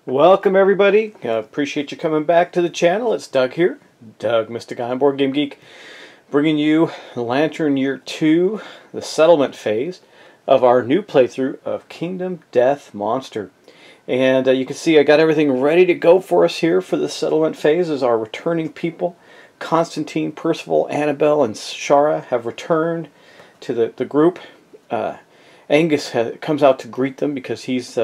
Welcome everybody. Appreciate you coming back to the channel. It's Doug here. Doug, Mr. Guy and Board Game Geek, bringing you Lantern Year 2, the settlement phase of our new playthrough of Kingdom Death Monster. And you can see I got everything ready to go for us here for the settlement phase as our returning people, Constantine, Percival, Annabelle, and Shara have returned to the group. Angus comes out to greet them because he's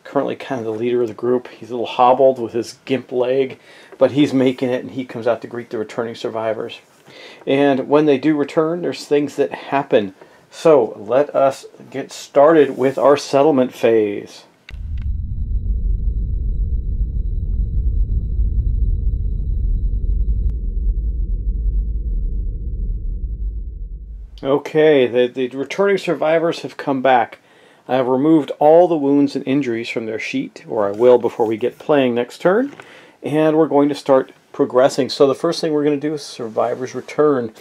currently kind of the leader of the group. He's a little hobbled with his gimp leg, but he's making it, and he comes out to greet the returning survivors. And when they do return, there's things that happen. So let us get started with our settlement phase. Okay, the returning survivors have come back. I have removed all the wounds and injuries from their sheet, or I will before we get playing next turn, and we're going to start progressing. So the first thing we're going to do is survivors return,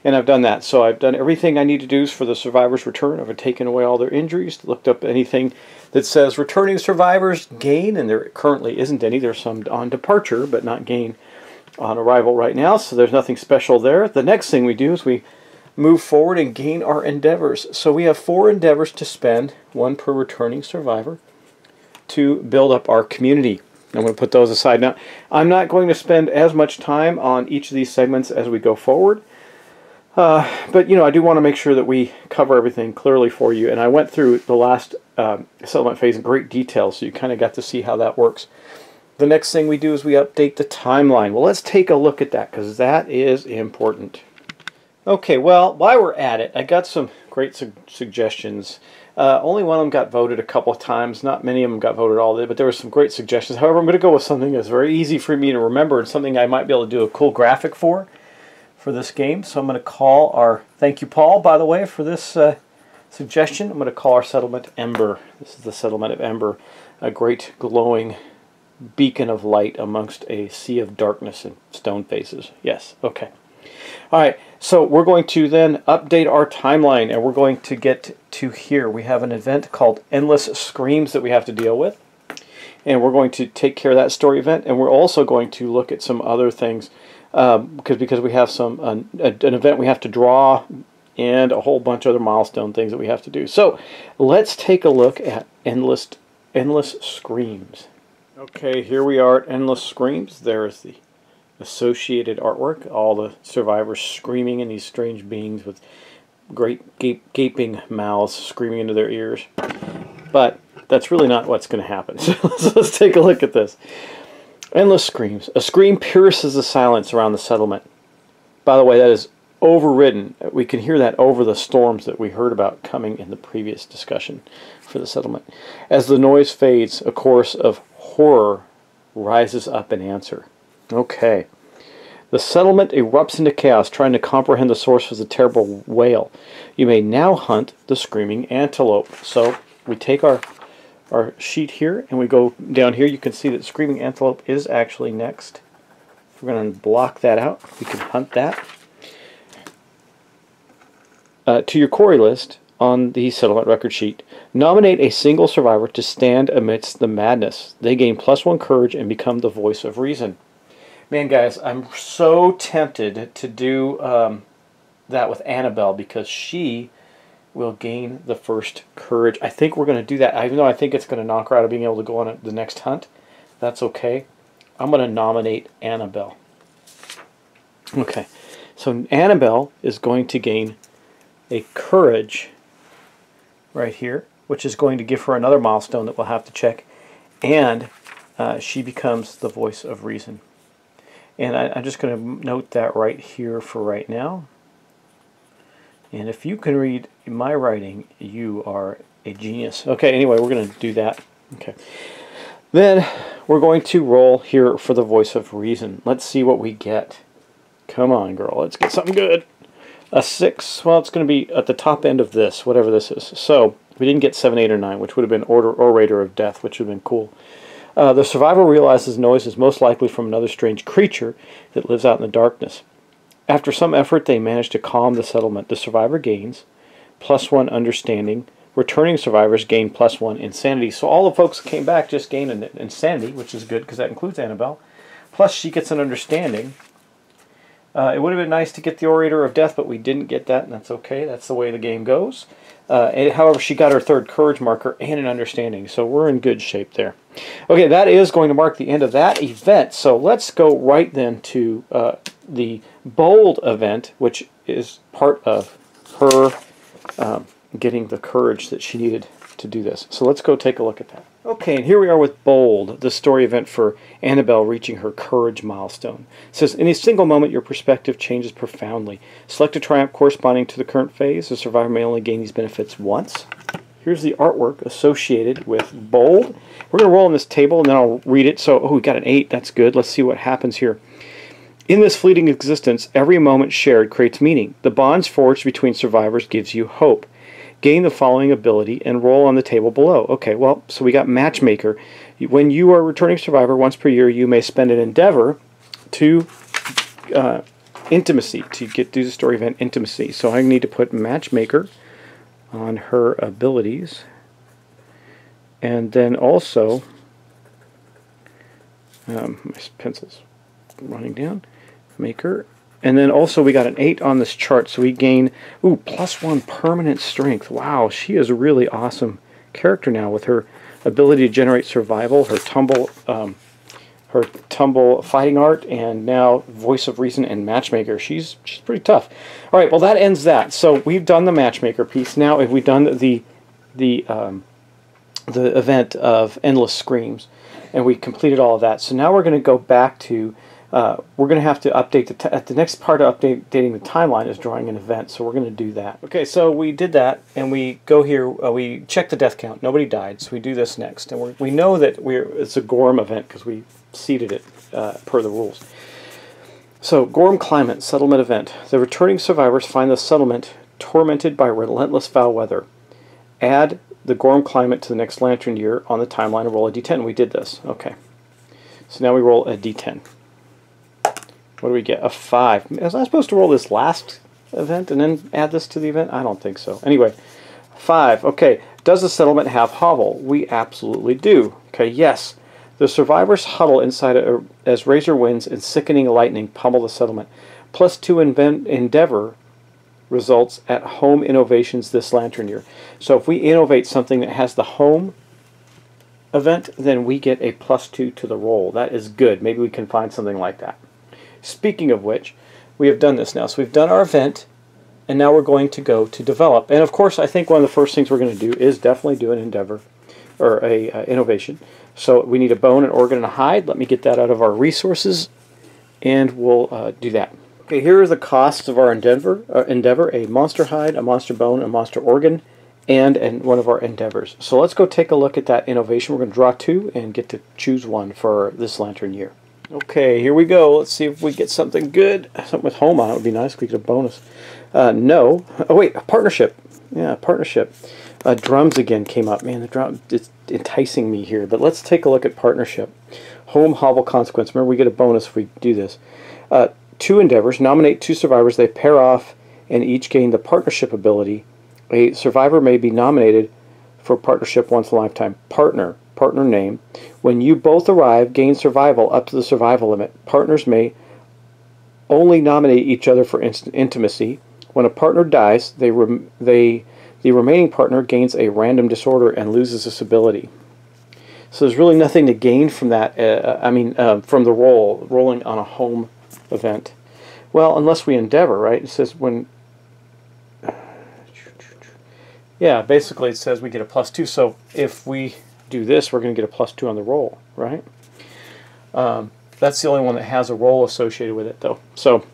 and I've done that. So I've done everything I need to do for the survivors return. I've taken away all their injuries, looked up anything that says returning survivors gain, and there currently isn't any. There's some on departure, but not gain on arrival right now, so there's nothing special there. The next thing we do is we move forward and gain our endeavors. So we have 4 endeavors to spend, 1 per returning survivor, to build up our community. I'm going to put those aside now. I'm not going to spend as much time on each of these segments as we go forward, but I do want to make sure that we cover everything clearly for you. And I went through the last settlement phase in great detail, so you kind of got to see how that works. The next thing we do is we update the timeline. Well, let's take a look at that, because that is important. Okay, well, while we're at it, I got some great suggestions. Only one of them got voted a couple of times. Not many of them got voted all day, but there were some great suggestions. However, I'm going to go with something that's very easy for me to remember and something I might be able to do a cool graphic for this game. So I'm going to call our, thank you Paul, by the way, for this suggestion. I'm going to call our settlement Ember. This is the settlement of Ember, a great glowing beacon of light amongst a sea of darkness and stone faces. Yes, okay. Alright, so we're going to then update our timeline, and we're going to get to here. We have an event called Endless Screams that we have to deal with, and we're going to take care of that story event, and we're also going to look at some other things because we have some an event we have to draw and a whole bunch of other milestone things that we have to do. So let's take a look at Endless Screams. Okay, here we are at Endless Screams. There is the associated artwork, all the survivors screaming, and these strange beings with great gaping mouths screaming into their ears. But that's really not what's going to happen. So let's take a look at this. Endless Screams. A scream pierces the silence around the settlement. By the way, that is overridden. We can hear that over the storms that we heard about coming in the previous discussion for the settlement. As the noise fades, a chorus of horror rises up in answer. Okay. The settlement erupts into chaos, trying to comprehend the source of the terrible wail. You may now hunt the screaming antelope. So we take our sheet here, and we go down here. You can see that screaming antelope is actually next. We're going to block that out. We can hunt that. To your quarry list on the settlement record sheet, nominate a single survivor to stand amidst the madness. They gain +1 courage and become the voice of reason. Man, guys, I'm so tempted to do that with Annabelle because she will gain the first courage. I think we're going to do that. Even though I think it's going to knock her out of being able to go on the next hunt, that's okay. I'm going to nominate Annabelle. Okay, so Annabelle is going to gain a courage right here, which is going to give her another milestone that we'll have to check, and she becomes the voice of reason. And I'm just going to note that right here for right now. And if you can read my writing, you are a genius. Okay, anyway, we're going to do that. Okay. Then we're going to roll here for the voice of reason. Let's see what we get. Come on, girl. Let's get something good. A 6. Well, it's going to be at the top end of this, whatever this is. So we didn't get 7, 8, or 9, which would have been Orator of Death, which would have been cool. The survivor realizes noise is most likely from another strange creature that lives out in the darkness. After some effort, they manage to calm the settlement. The survivor gains +1 understanding, returning survivors gain +1 insanity. So all the folks that came back just gain an insanity, which is good because that includes Annabelle. Plus she gets an understanding. It would have been nice to get the Orator of Death, but we didn't get that, and that's okay. That's the way the game goes. However, she got her 3rd courage marker and an understanding, so we're in good shape there. Okay, that is going to mark the end of that event. So let's go right then to the bold event, which is part of her getting the courage that she needed to do this. So let's go take a look at that. Okay, and here we are with Bold, the story event for Annabelle reaching her courage milestone. It says, in a single moment, your perspective changes profoundly. Select a triumph corresponding to the current phase. The survivor may only gain these benefits once. Here's the artwork associated with Bold. We're going to roll on this table, and then I'll read it. So, we got an 8. That's good. Let's see what happens here. In this fleeting existence, every moment shared creates meaning. The bonds forged between survivors gives you hope. Gain the following ability and roll on the table below. Okay, well, so we got Matchmaker. When you are a returning survivor once per year, you may spend an endeavor to intimacy, to do the story event intimacy. So I need to put Matchmaker on her abilities. And then also, my pencil's running down, Maker. And then also we got an 8 on this chart, so we gain, +1 permanent strength. Wow, she is a really awesome character now with her ability to generate survival, her tumble fighting art, and now voice of reason and matchmaker. She's pretty tough. All right, well that ends that. So we've done the matchmaker piece. Now have we done the event of endless screams, and we completed all of that. So now we're going to go back to we're going to have to update the next part of updating the timeline is drawing an event, so we're going to do that. Okay, so we did that, and we go here, we check the death count. Nobody died, so we do this next. And we know that it's a Gorm event because we seeded it per the rules. So, Gorm Climate, settlement event. The returning survivors find the settlement tormented by relentless foul weather. Add the Gorm Climate to the next Lantern Year on the timeline and roll a d10. We did this. Okay. So now we roll a d10. What do we get? A 5. Was I supposed to roll this last event and then add this to the event? I don't think so. Anyway, 5. Okay. Does the settlement have hovel? We absolutely do. Okay, yes. The survivors huddle inside as razor winds and sickening lightning pummel the settlement. +2 endeavor results at home innovations this Lantern Year. So if we innovate something that has the home event, then we get a +2 to the roll. That is good. Maybe we can find something like that. Speaking of which, we have done this now. So we've done our event, and now we're going to go to develop. And of course, I think one of the first things we're going to do is definitely do an endeavor, or a innovation. So we need a bone, an organ, and a hide. Let me get that out of our resources, and we'll do that. Okay, here are the costs of our endeavor. A monster hide, a monster bone, a monster organ, and one of our endeavors. So let's go take a look at that innovation. We're going to draw 2 and get to choose one for this Lantern Year. Okay, here we go. Let's see if we get something good. Something with home on it would be nice. We get a bonus. No. Oh, wait. Partnership. Yeah, partnership. Drums again came up. Man, the drum is enticing me here. But let's take a look at partnership. Home, hovel, consequence. Remember, we get a bonus if we do this. 2 endeavors. Nominate 2 survivors. They pair off and each gain the partnership ability. A survivor may be nominated for partnership once in a lifetime. Partner name. When you both arrive, gain survival up to the survival limit. Partners may only nominate each other for intimacy. When a partner dies, the remaining partner gains a random disorder and loses this ability. So there's really nothing to gain from that. From the rolling on a home event. Well, unless we endeavor, right? It says when. Yeah, basically it says we get a +2. So if we do this, we're going to get a +2 on the roll, right? That's the only one that has a roll associated with it, though. So,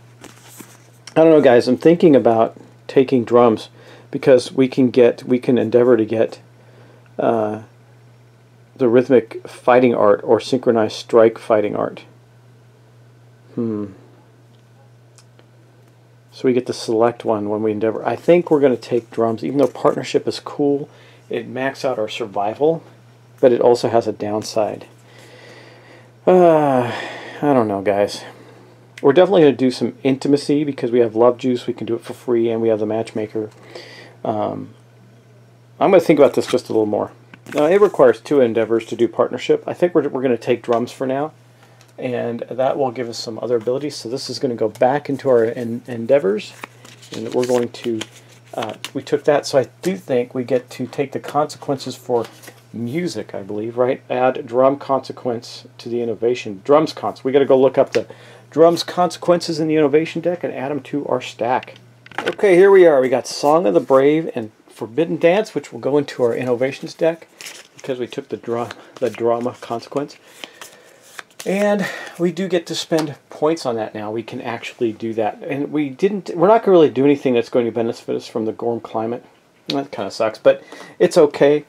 I don't know, guys. I'm thinking about taking drums because we can endeavor to get the rhythmic fighting art or synchronized strike fighting art. So we get to select one when we endeavor. I think we're going to take drums, even though partnership is cool. It maxes out our survival, but it also has a downside. I don't know, guys. We're definitely going to do some intimacy because we have love juice. We can do it for free, and we have the matchmaker. I'm going to think about this just a little more. Now, it requires 2 endeavors to do partnership. I think we're going to take drums for now, and that will give us some other abilities. So this is going to go back into our endeavors, and we're going to, we took that, so I do think we get to take the consequences for music, I believe, right? Add drum consequence to the innovation. Drums cons. We got to go look up the drums consequences in the innovation deck and add them to our stack. Okay, here we are. We got Song of the Brave and Forbidden Dance, which will go into our innovations deck because we took the drama consequence. And we do get to spend points on that now. We can actually do that. And we're not going to really do anything that's going to benefit us from the Gorm climate. That kind of sucks, but it's okay.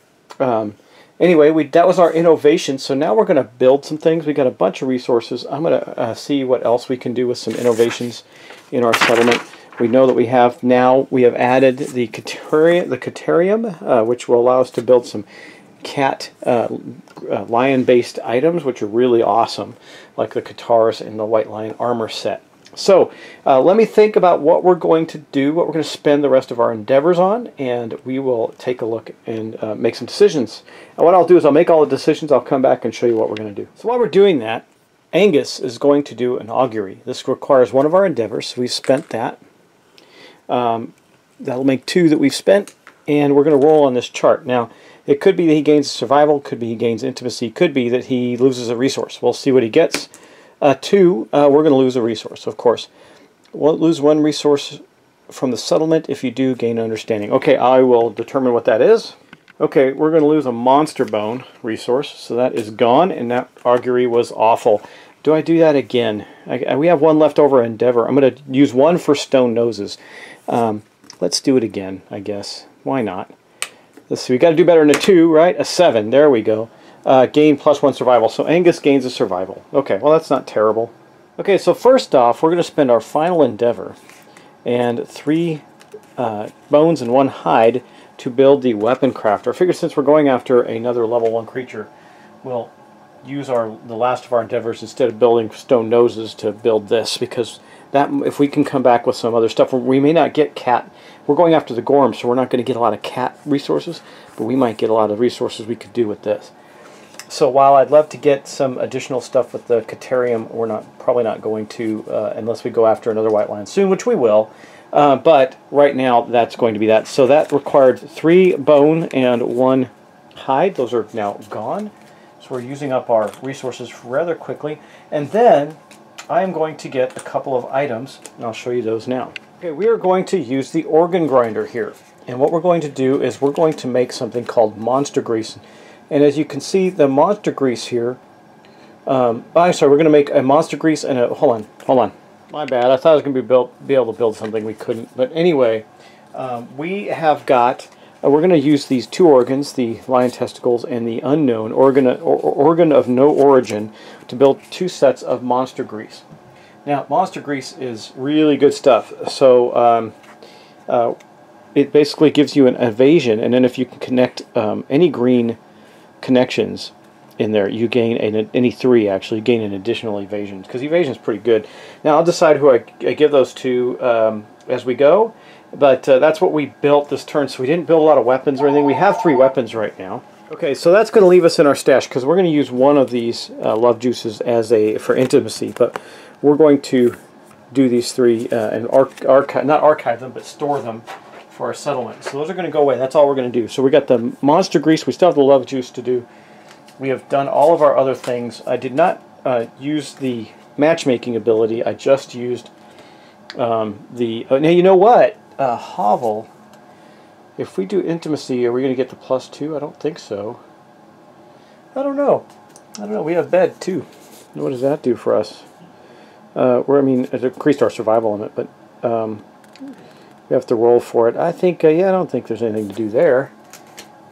Anyway, that was our innovation, so now we're going to build some things. We got a bunch of resources. I'm going to see what else we can do with some innovations in our settlement. We know that we have added the Caterium, which will allow us to build some cat lion-based items, which are really awesome, like the Katars and the White Lion armor set. So let me think about what we're going to do, what we're going to spend the rest of our endeavors on, and we will take a look and make some decisions. And what I'll do is I'll make all the decisions, I'll come back and show you what we're going to do. So while we're doing that, Angus is going to do an augury. This requires one of our endeavors, so we've spent that. That'll make 2 that we've spent, and we're going to roll on this chart. Now, it could be that he gains survival, could be he gains intimacy, could be that he loses a resource. We'll see what he gets. 2, we're going to lose a resource, of course. We'll lose 1 resource from the settlement. If you do, gain understanding. Okay, I will determine what that is. Okay, we're going to lose a monster bone resource, so that is gone, and that augury was awful. Do I do that again? We have 1 left over endeavor. I'm going to use 1 for stone noses. Let's do it again, I guess. Why not? Let's see, we got to do better than a 2, right? A 7, there we go. Gain +1 survival. So Angus gains a survival. Okay, well that's not terrible. Okay, so first off, we're going to spend our final endeavor and 3 bones and 1 hide to build the weapon crafter. I figure since we're going after another level 1 creature, we'll use the last of our endeavors instead of building stone noses to build this, because that, if we can come back with some other stuff, we may not get cat. We're going after the Gorm, so we're not going to get a lot of cat resources, but we might get a lot of resources we could do with this. So while I'd love to get some additional stuff with the Caterium, we're probably not going to unless we go after another White Lion soon, which we will. But right now, that's going to be that. So that required 3 bone and 1 hide. Those are now gone. So we're using up our resources rather quickly. And then I am going to get a couple of items, and I'll show you those now. Okay, we are going to use the organ grinder here. And what we're going to do is we're going to make something called monster grease. And as you can see, the monster grease here, I'm sorry, we're going to make a monster grease and a, hold on, my bad, I thought I was going to be able to build something we couldn't. But anyway, we have got, we're going to use these 2 organs, the lion testicles and the unknown organ of no origin, to build 2 sets of monster grease. Now, monster grease is really good stuff. So it basically gives you an evasion, and then if you can connect any green connections in there, you gain any 3 actually gain an additional evasion, because evasion is pretty good. Now I'll decide who I give those to as we go, but that's what we built this turn. So we didn't build a lot of weapons or anything. We have 3 weapons right now. Okay, so that's going to leave us in our stash, because we're going to use one of these love juices as for intimacy, but we're going to do these 3 and not archive them, but store them for our settlement. So those are going to go away. That's all we're going to do. So we got the monster grease. We still have the love juice to do. We have done all of our other things. I did not use the matchmaking ability. I just used now you know what? Hovel. If we do intimacy, are we going to get the +2? I don't think so. I don't know. We have bed too. What does that do for us? I mean, it increased our survival limit, but we have to roll for it. I think, yeah, I don't think there's anything to do there.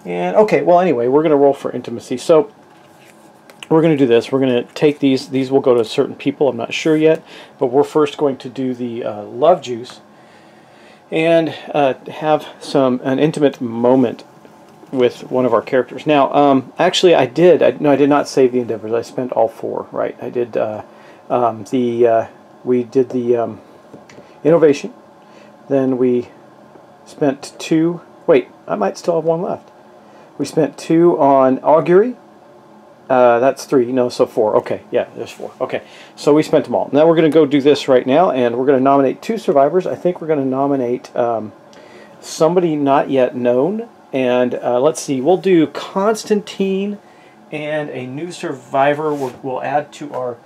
And, okay, well, anyway, we're going to roll for intimacy. So, we're going to do this. We're going to take these. These will go to certain people. I'm not sure yet. But we're first going to do the love juice and have an intimate moment with one of our characters. Now, actually, I did not save the endeavors. I spent all 4, right? I did we did the innovation. Then we spent 2 Wait, I might still have one left. We spent 2 on augury. That's 3. No, so 4. Okay, yeah, there's 4. Okay, so we spent them all. Now we're going to go do this right now, and we're going to nominate 2 survivors. I think we're going to nominate somebody not yet known. And let's see, we'll do Constantine and a new survivor. We'll add to our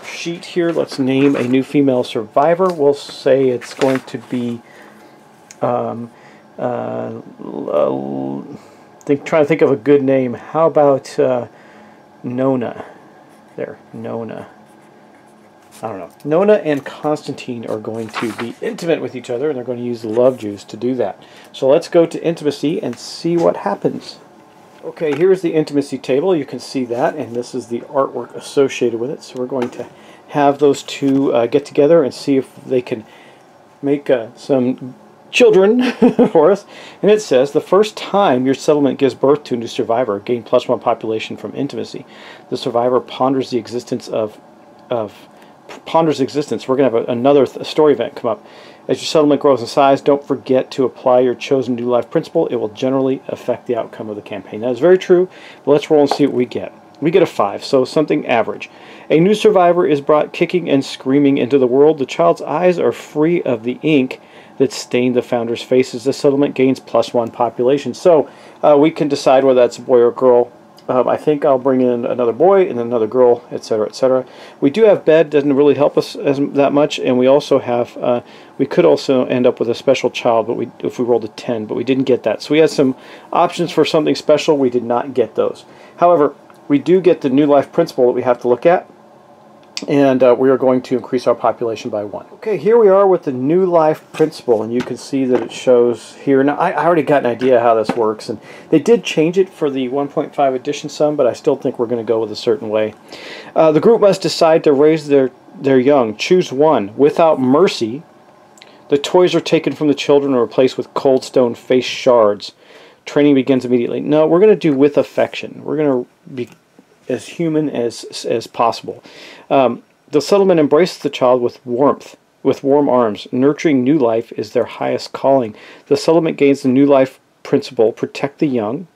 sheet here. Let's name a new female survivor. We'll say it's going to be trying to think of a good name. How about Nona? There, Nona. I don't know. Nona and Constantine are going to be intimate with each other, and they're going to use the love juice to do that. So let's go to intimacy and see what happens. Okay, here's the intimacy table. You can see that, and this is the artwork associated with it. So we're going to have those two get together and see if they can make some children for us. And it says, the first time your settlement gives birth to a new survivor, gain +1 population from intimacy. The survivor ponders the existence ponders existence. We're going to have another story event come up. As your settlement grows in size, don't forget to apply your chosen new life principle. It will generally affect the outcome of the campaign. That is very true, but let's roll and see what we get. We get a 5, so something average. A new survivor is brought kicking and screaming into the world. The child's eyes are free of the ink that stained the founder's faces. The settlement gains +1 population. So we can decide whether that's a boy or a girl. I think I'll bring in another boy and then another girl, etc., etc. We do have bed, doesn't really help us that much, and we also have, we could also end up with a special child, but if we rolled a 10, but we didn't get that. So we had some options for something special. We did not get those. However, we do get the new life principle that we have to look at, and we are going to increase our population by 1. Okay, here we are with the new life principle, and you can see that it shows here. Now, I already got an idea how this works, and they did change it for the 1.5 edition some, but I still think we're going to go with a certain way. The group must decide to raise their young. Choose one. Without mercy, the toys are taken from the children and replaced with cold stone face shards. Training begins immediately. No, we're going to do with affection. We're going to be as human as possible. The settlement embraces the child with warmth, with warm arms. Nurturing new life is their highest calling. The settlement gains the new life principle, protect the young.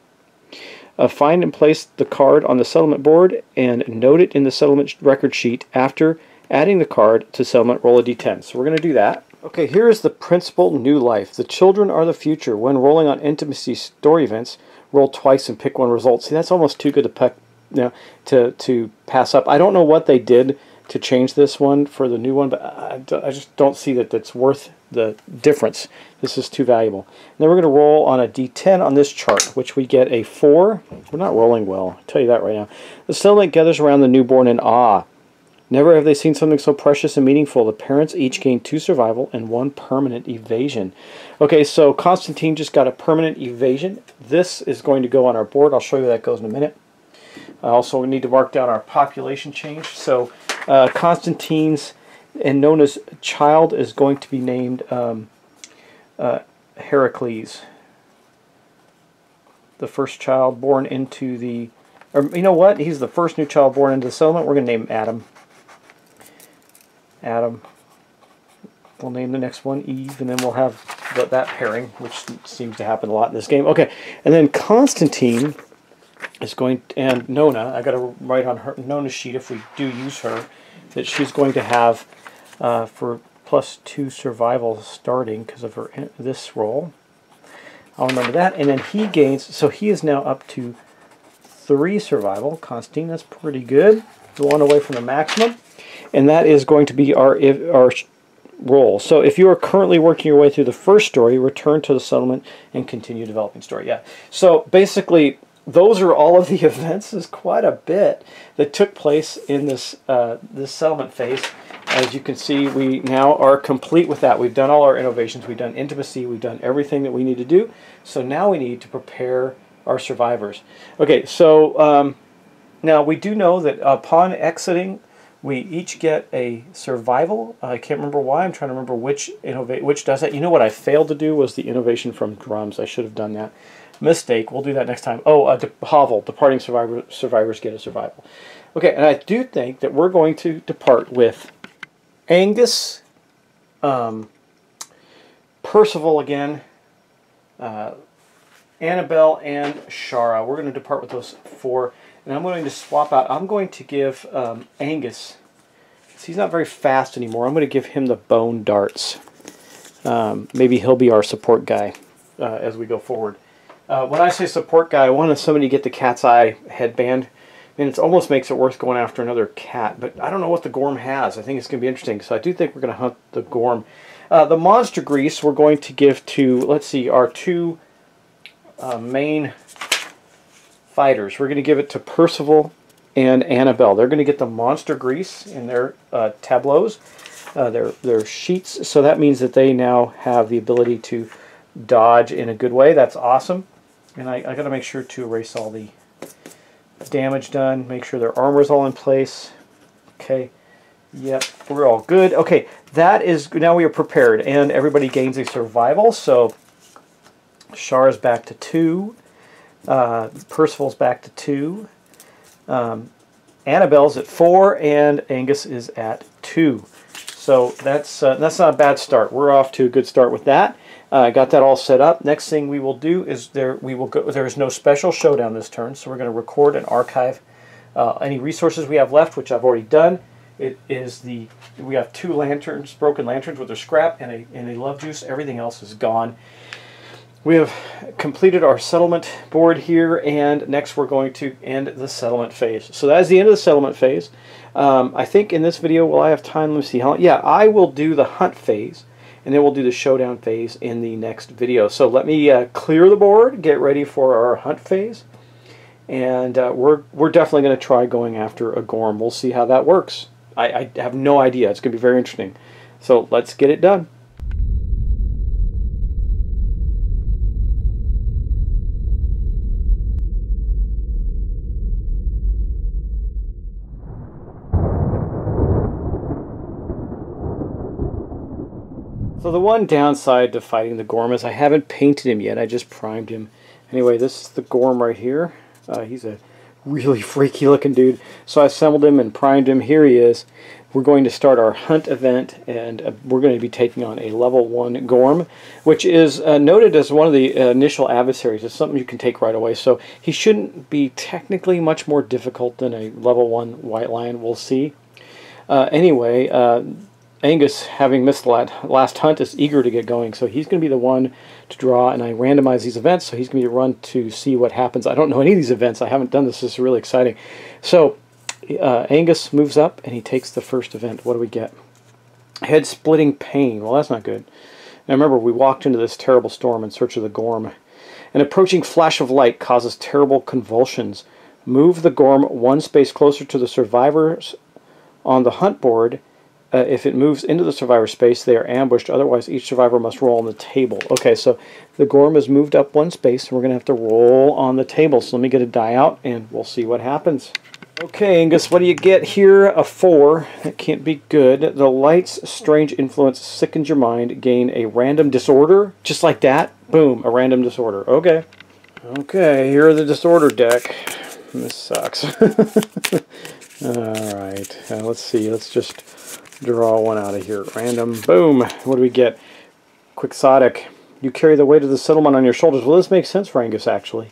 Find and place the card on the settlement board and note it in the settlement record sheet. After adding the card to settlement, roll a d10. So we're going to do that. Okay, here is the principle new life. The children are the future. When rolling on intimacy story events, roll twice and pick one result. See, that's almost too good to pass up. I don't know what they did to change this one for the new one, but I just don't see that that's worth the difference. This is too valuable. And then we're going to roll on a d10 on this chart, which we get a 4. We're not rolling well, I'll tell you that right now. The settlement gathers around the newborn in awe. Never have they seen something so precious and meaningful. The parents each gain 2 survival and 1 permanent evasion. Okay, so Constantine just got a permanent evasion. This is going to go on our board. I'll show you how that goes in a minute. Also, we need to mark down our population change. So Constantine's and Nona's child is going to be named Heracles. The first child born into the, or you know what? He's the first new child born into the settlement. We're going to name him Adam. Adam. We'll name the next one Eve, and then we'll have that pairing, which seems to happen a lot in this game. Okay, and then Constantine is going, and Nona, I got to write on her Nona's sheet if we do use her, that she's going to have for +2 survival starting because of her this roll. I'll remember that, and then he gains, so he is now up to 3 survival. Constantine, that's pretty good. 1 away from the maximum, and that is going to be our roll. So if you are currently working your way through the first story, return to the settlement and continue developing story. Yeah. So basically, those are all of the events. There's quite a bit that took place in this this settlement phase. As you can see, we now are complete with that. We've done all our innovations. We've done intimacy. We've done everything that we need to do. So now we need to prepare our survivors. Okay, so now we do know that upon exiting, we each get a survival. I can't remember why. I'm trying to remember which does that. You know what I failed to do was the innovation from drums. I should have done that. Mistake. We'll do that next time. Oh, hovel. Departing survivors get a survival. Okay, and I do think that we're going to depart with Angus, Percival again, Annabelle, and Shara. We're going to depart with those 4. And I'm going to swap out. I'm going to give Angus, he's not very fast anymore, I'm going to give him the bone darts. Maybe he'll be our support guy as we go forward. When I say support guy, I want somebody to get the cat's eye headband. And it almost makes it worth going after another cat. But I don't know what the Gorm has. I think it's going to be interesting. So I do think we're going to hunt the Gorm. The monster grease we're going to give to, let's see, our 2 main fighters. We're going to give it to Percival and Annabelle. They're going to get the monster grease in their tableaus, their sheets. So that means that they now have the ability to dodge in a good way. That's awesome. And I got to make sure to erase all the damage done. Make sure their armor's all in place. Okay. Yep, we're all good. Okay, that is, now we are prepared, and everybody gains a survival. So Shara's back to 2. Percival's back to 2. Annabelle's at 4, and Angus is at 2. So that's not a bad start. We're off to a good start with that. Got that all set up. Next thing we will do is there is no special showdown this turn, so we're going to record and archive any resources we have left, which I've already done. It is we have 2 lanterns, broken lanterns with their scrap, and a love juice. Everything else is gone. We have completed our settlement board here, and next we're going to end the settlement phase. So that is the end of the settlement phase. I think in this video, will I have time? Let me see how. Yeah, I will do the hunt phase, and then we'll do the showdown phase in the next video. So let me clear the board, get ready for our hunt phase, and we're definitely going to try going after a Gorm. We'll see how that works. I have no idea. It's going to be very interesting. So let's get it done. So the one downside to fighting the Gorm is I haven't painted him yet. I just primed him. Anyway, this is the Gorm right here. He's a really freaky looking dude. So I assembled him and primed him. Here he is. We're going to start our hunt event, and we're going to be taking on a level 1 Gorm, which is noted as one of the initial adversaries. It's something you can take right away. So he shouldn't be technically much more difficult than a level 1 White Lion. We'll see. Anyway, Angus, having missed the last hunt, is eager to get going, so he's going to be the one to draw, and I randomize these events, so he's going to be run to see what happens. I don't know any of these events. I haven't done this. This is really exciting. So Angus moves up, and he takes the first event. What do we get? Head-splitting pain. Well, that's not good. Now remember, we walked into this terrible storm in search of the Gorm. An approaching flash of light causes terrible convulsions. Move the Gorm 1 space closer to the survivors on the hunt board. If it moves into the survivor space, they are ambushed. Otherwise, each survivor must roll on the table. Okay, so the Gorm has moved up 1 space, and we're going to have to roll on the table. So let me get a die out, and we'll see what happens. Okay, Angus, what do you get here? A 4. That can't be good. The light's strange influence sickens your mind. Gain a random disorder. Just like that. Boom, a random disorder. Okay. Okay, here are the disorder deck. This sucks. Alright, let's see. Let's just draw one out of here. Random. Boom. What do we get? Quixotic. You carry the weight of the settlement on your shoulders. Well, this makes sense for Angus, actually.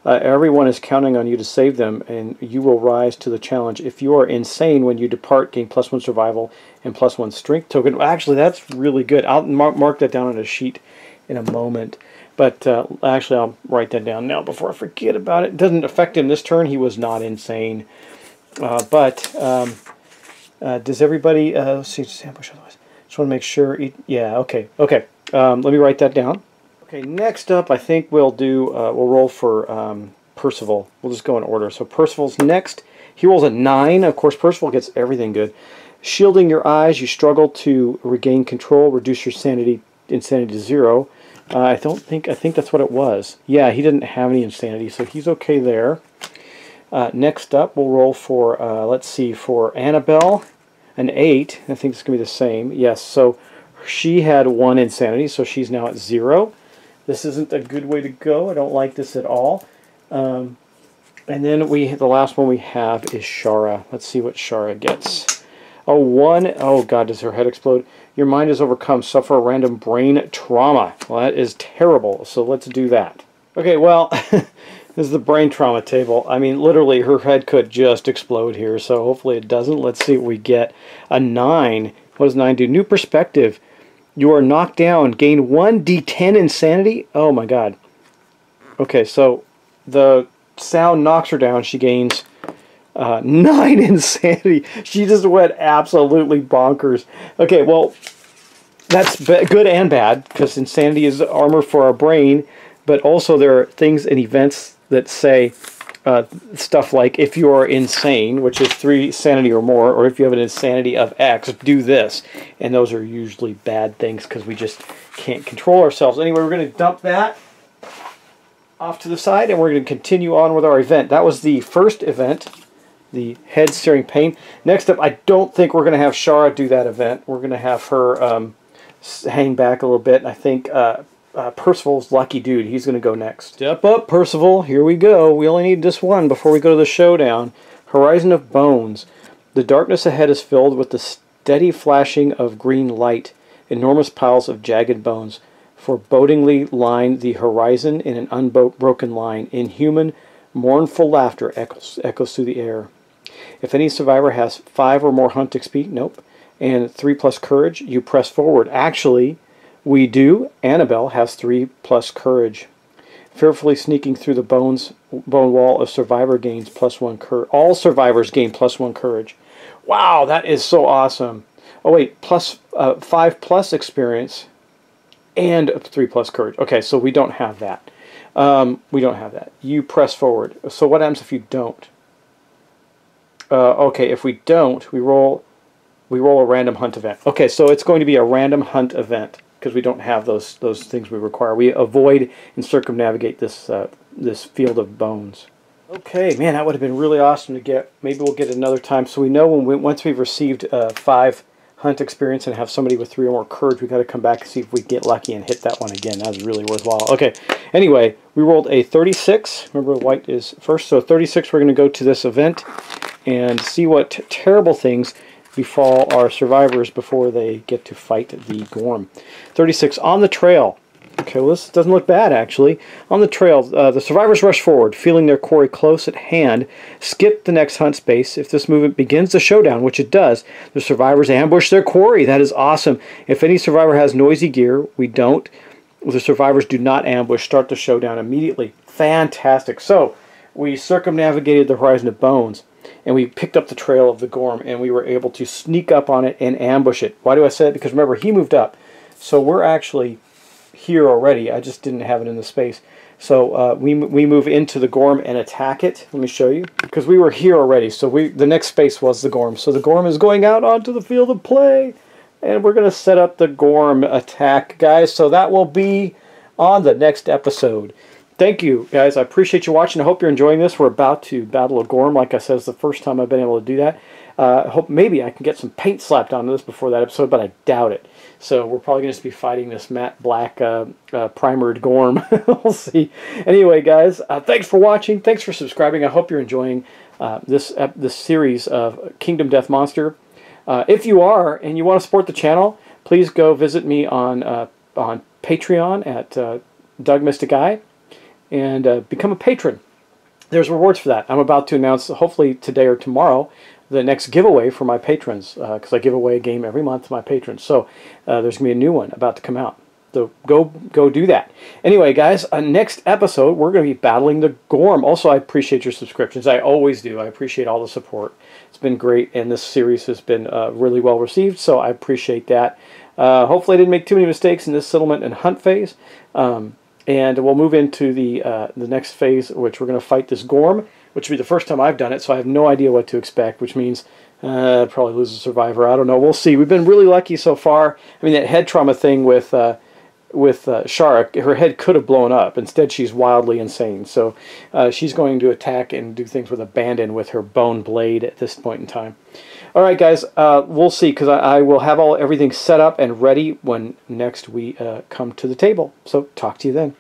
Everyone is counting on you to save them, and you will rise to the challenge. If you are insane when you depart, gain +1 survival and +1 strength token. Actually, that's really good. I'll mark that down on a sheet in a moment. But actually, I'll write that down now before I forget about it. It doesn't affect him this turn. He was not insane. Does everybody... let's see, just ambush otherwise. Just want to make sure... yeah, okay. Okay, let me write that down. Okay, next up, I think we'll do... we'll roll for Percival. We'll just go in order. So Percival's next. He rolls a 9. Of course, Percival gets everything good. Shielding your eyes, you struggle to regain control. Reduce your insanity to 0. I think that's what it was. Yeah, he didn't have any insanity, so he's okay there. Next up, we'll roll for, let's see, for Annabelle, an 8. I think it's going to be the same. Yes, so she had 1 insanity, so she's now at 0. This isn't a good way to go. I don't like this at all. And then the last one we have is Shara. Let's see what Shara gets. A 1. Oh god, does her head explode? Your mind is overcome. Suffer a random brain trauma. Well, that is terrible. So let's do that. Okay, well, this is the brain trauma table. I mean, literally, her head could just explode here. So hopefully it doesn't. Let's see what we get. A 9. What does 9 do? New perspective. You are knocked down. Gain 1d10 insanity. Oh my god. Okay, so the sound knocks her down. She gains 9 insanity. She just went absolutely bonkers. Okay, well, that's good and bad, because insanity is armor for our brain, but also there are things and events that say stuff like, if you are insane, which is 3 sanity or more, or if you have an insanity of X, do this. And those are usually bad things because we just can't control ourselves. Anyway, we're going to dump that off to the side, and we're going to continue on with our event. That was the first event, the head searing pain. Next up, I don't think we're going to have Shara do that event. We're going to have her hang back a little bit. I think Percival's lucky dude. He's going to go next. Step up, Percival. Here we go. We only need this one before we go to the showdown. Horizon of Bones. The darkness ahead is filled with the steady flashing of green light. Enormous piles of jagged bones forebodingly line the horizon in an unbroken line. Inhuman, mournful laughter echoes through the air. If any survivor has 5 or more hunt XP, nope, and 3+ courage, you press forward. Actually, we do. Annabelle has 3+ courage. Fearfully sneaking through the bone wall, a survivor gains +1 courage. All survivors gain +1 courage. Wow, that is so awesome. Oh wait, 5+ experience and 3+ courage. Okay, so we don't have that. We don't have that. You press forward. So what happens if you don't? Okay, if we don't, we roll a random hunt event. Okay, so it's going to be a random hunt event because we don't have those things we require. We avoid and circumnavigate this this field of bones. Okay, man, that would have been really awesome to get. Maybe we'll get it another time. So we know once we've received 5 hunt experience and have somebody with 3 or more courage, we got to come back and see if we get lucky and hit that one again. That was really worthwhile. Okay, anyway, we rolled a 36. Remember, white is first. So 36, we're going to go to this event and see what terrible things befall our survivors before they get to fight the Gorm. 36, on the trail. Okay, well, this doesn't look bad, actually. On the trail, the survivors rush forward, feeling their quarry close at hand. Skip the next hunt space. If this movement begins the showdown, which it does, the survivors ambush their quarry. That is awesome. If any survivor has noisy gear, we don't. The survivors do not ambush. Start the showdown immediately. Fantastic. So, we circumnavigated the Horizon of Bones, and we picked up the trail of the Gorm, and we were able to sneak up on it and ambush it. Why do I say that? Because remember, he moved up. So we're actually here already. I just didn't have it in the space. So we move into the Gorm and attack it. Let me show you. Because we were here already. So the next space was the Gorm. So the Gorm is going out onto the field of play. And we're going to set up the Gorm attack, guys. So that will be on the next episode. Thank you, guys. I appreciate you watching. I hope you're enjoying this. We're about to battle a Gorm. Like I said, it's the first time I've been able to do that. I hope maybe I can get some paint slapped onto this before that episode, but I doubt it. So we're probably going to be fighting this matte black primered Gorm. We'll see. Anyway, guys, thanks for watching. Thanks for subscribing. I hope you're enjoying this series of Kingdom Death Monster. If you are and you want to support the channel, please go visit me on Patreon at Doug Mystic Eye and become a patron. There's rewards for that. I'm about to announce, hopefully today or tomorrow, the next giveaway for my patrons, because I give away a game every month to my patrons. So there's going to be a new one about to come out. So go do that. Anyway, guys, next episode, we're going to be battling the Gorm. Also, I appreciate your subscriptions. I always do. I appreciate all the support. It's been great, and this series has been really well received, so I appreciate that. Hopefully I didn't make too many mistakes in this settlement and hunt phase. And we'll move into the next phase, which we're going to fight this Gorm, which will be the first time I've done it, so I have no idea what to expect, which means probably lose a survivor. I don't know. We'll see. We've been really lucky so far. I mean, that head trauma thing with Shara, her head could have blown up. Instead, she's wildly insane. So she's going to attack and do things with abandon with her bone blade at this point in time. All right, guys, we'll see, because I will have everything set up and ready when next we come to the table. So talk to you then.